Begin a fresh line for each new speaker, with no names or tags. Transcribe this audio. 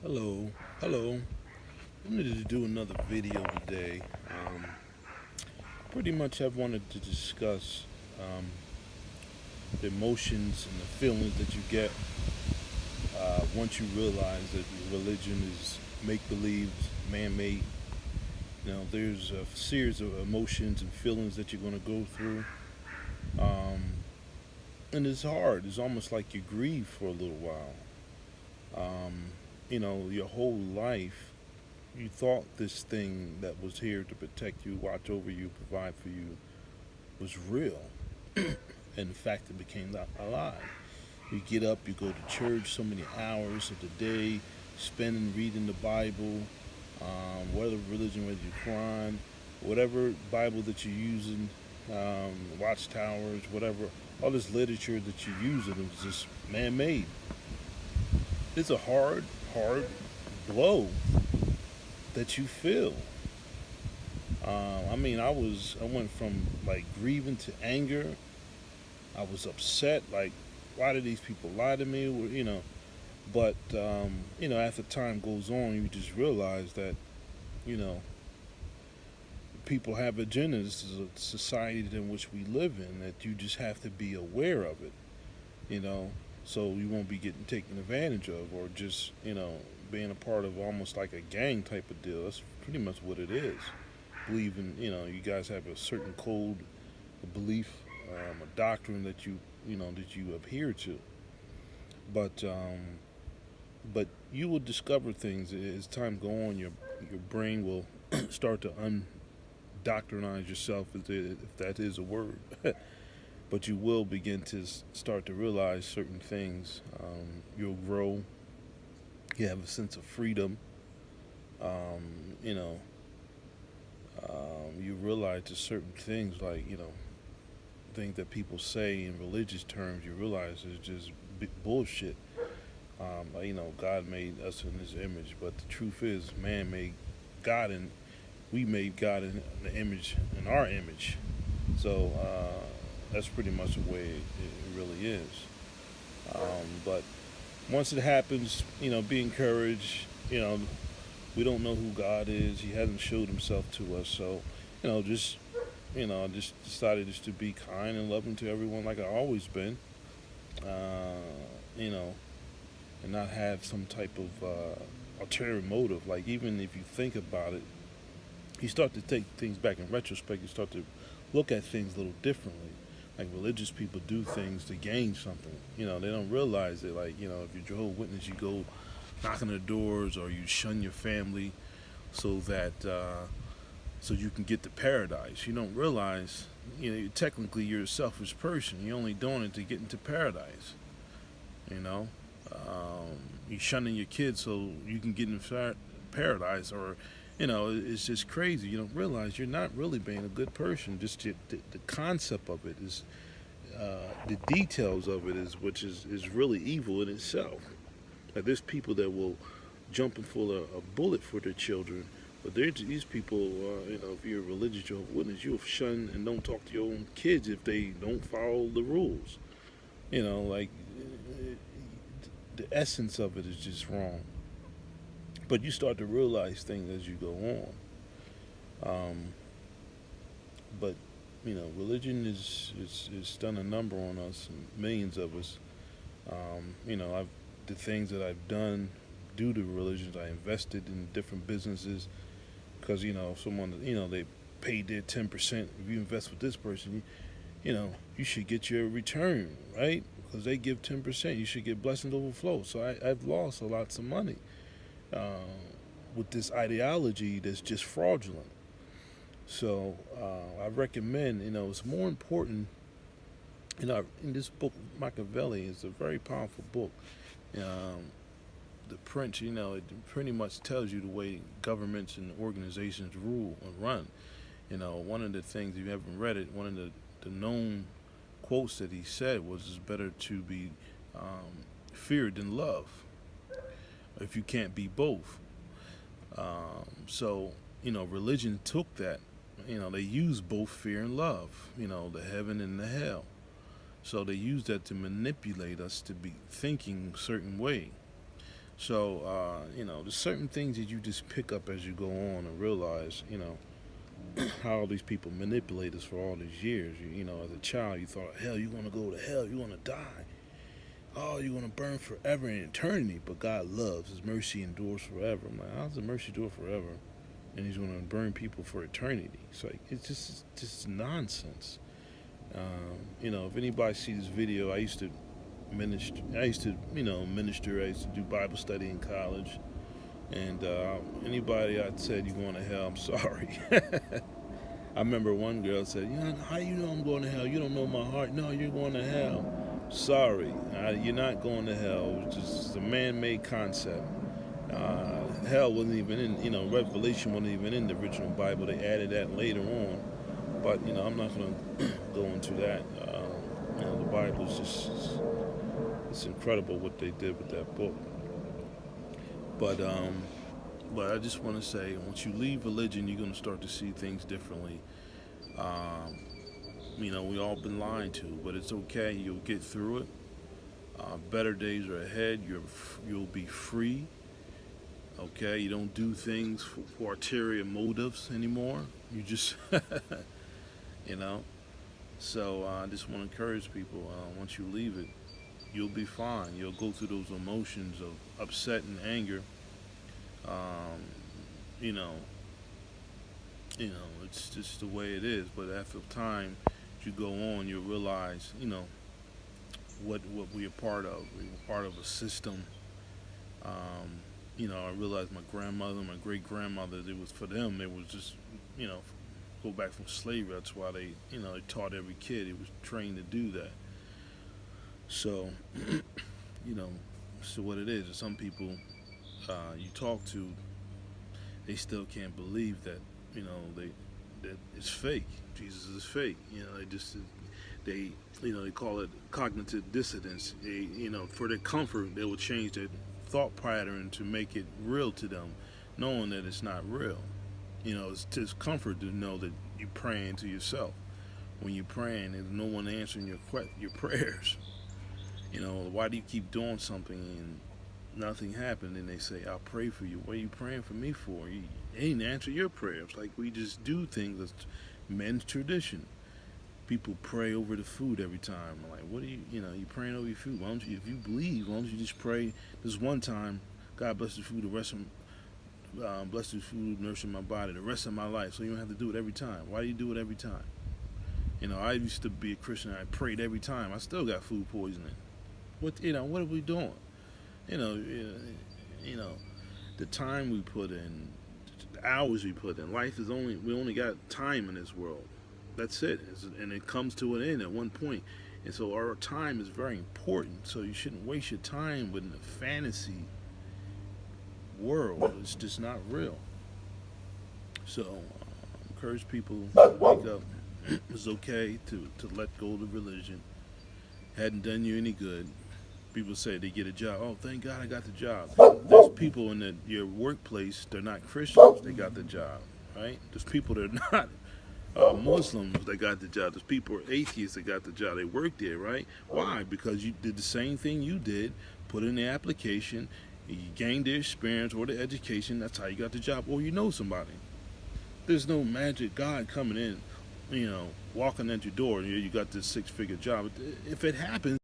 Hello, hello. I wanted to do another video today. Pretty much, I wanted to discuss um, the emotions and the feelings that you get once you realize that religion is make believe, man made. There's a series of emotions and feelings that you're going to go through. Um, and it's hard. It's almost like you grieve for a little while. Um, your whole life you thought this thing that was here to protect you, watch over you, provide for you was real. And in fact, it became a lie. You get up, you go to church so many hours of the day, spending reading the Bible, whatever religion, whether you're Quran, whatever Bible that you're using, watchtowers, whatever, all this literature that you're using, it was just man made. It's a hard blow that you feel. I went from like grieving to anger. I was upset, like, why did these people lie to me? But as the time goes on, you just realize that you know people have agendas. This is a society in which we live in that you just have to be aware of it. You know, so you won't be getting taken advantage of, or just being a part of almost like a gang type of deal. That's pretty much what it is. Believe in, you guys have a certain code, a belief, a doctrine that you adhere to. But but you will discover things as time go on. Your brain will start to undoctrinize yourself, if that is a word. But you will begin to start to realize certain things. You'll grow. You have a sense of freedom. Um, you know, you realize that certain things, like things that people say in religious terms, you realize is just bullshit. God made us in His image, but the truth is, man made God, and we made God in the image, in our image. So that's pretty much the way it really is. But once it happens, be encouraged. We don't know who God is. He hasn't showed Himself to us. So, just I just decided just to be kind and loving to everyone like I've always been. Uh, you know, and not have some type of ulterior motive. Like, even if you think about it, you start to take things back in retrospect. You start to look at things a little differently. Like, religious people do things to gain something. They don't realize that. Like, if you're Jehovah's Witness, you go knock on the doors, or you shun your family so that so you can get to paradise. You don't realize, technically you're a selfish person. You're only doing it to get into paradise. You know, you're shunning your kids so you can get in paradise, or it's just crazy. You don't realize you're not really being a good person. Just the concept of it is, the details of it is, which is really evil in itself. Like, there's people that will jump and pull a bullet for their children, but these people, if you're a religious Jehovah's Witness, you'll shun and don't talk to your own kids if they don't follow the rules. Like, the essence of it is just wrong. But you start to realize things as you go on. But religion is done a number on us, and millions of us. I've the things that I've done due to religions. I invested in different businesses because someone they paid their 10%. If you invest with this person, you should get your return, right? Because they give 10%, you should get blessings overflow. So I've lost a lots of money uh, with this ideology that's just fraudulent. So I recommend, it's more important. In this book, Machiavelli is a very powerful book. Um, the Prince, it pretty much tells you the way governments and organizations rule and run. One of the things, if you haven't read it, one of the known quotes that he said was, "It's better to be feared than loved if you can't be both." So, religion took that. They used both fear and love. The heaven and the hell. So they use that to manipulate us to be thinking a certain way. So, there's certain things that you just pick up as you go on and realize, how all these people manipulate us for all these years. As a child, you thought, hell, you want to go to hell, you want to die. Oh, you're going to burn forever in eternity. But God loves, His mercy endures forever. I'm like, how's the mercy endure forever? And He's going to burn people for eternity. It's like, it's just nonsense. If anybody sees this video, I used to minister. Minister. I used to do Bible study in college. And anybody I said you're going to hell, I'm sorry. I remember one girl said, how you know I'm going to hell? You don't know my heart. No, you're going to hell. Sorry, you're not going to hell. It's just a man-made concept. Hell wasn't even in, Revelation wasn't even in the original Bible. They added that later on. But, I'm not going to go into that. The Bible is just, it's incredible what they did with that book. But I just want to say, once you leave religion, you're going to start to see things differently. We all been lied to, but it's okay. You'll get through it. Better days are ahead. You'll be free. Okay, you don't do things for ulterior motives anymore. You just, you know. So I just want to encourage people. Once you leave it, you'll be fine. You'll go through those emotions of upset and anger. Um, you know, it's just the way it is. But after time, as you go on, you'll realize, what we're part of. We're part of a system. I realized my grandmother, my great grandmother, it was for them. It was just, go back from slavery. That's why they taught every kid. It was trained to do that. So, so what it is. Some people you talk to, they still can't believe that, that it's fake. Jesus is fake. They call it cognitive dissonance. For their comfort, they will change their thought pattern to make it real to them, knowing that it's not real. It's just comfort to know that you're praying to yourself. When you're praying, there's no one answering your prayers. Why do you keep doing something and nothing happened? And they say, I'll pray for you. What are you praying for me for? You ain't answer your prayers. Like, we just do things that's men's tradition. People pray over the food every time. I'm like, what are you praying over your food? Why don't you, if you believe, why don't you just pray this one time, God bless the food, the rest of bless the food, nourishing my body, the rest of my life, so you don't have to do it every time. Why do you do it every time? I used to be a Christian. I prayed every time. I still got food poisoning. What are we doing? The time we put in, the hours we put in. We only got time in this world. That's it. And it comes to an end at one point. And so our time is very important. So you shouldn't waste your time with a fantasy world. It's just not real. So encourage people to wake up. It's okay to let go of the religion. Hadn't done you any good. People say they get a job. Oh, thank God I got the job. There's people in your workplace, they're not Christians, they got the job, right? There's people that are not Muslims that got the job. There's people atheists that got the job. They work there, right? Why? Because you did the same thing you did, put in the application, you gained the experience or the education, that's how you got the job, or you know somebody. There's no magic God coming in, walking at your door, and you got this 6-figure job. If it happens,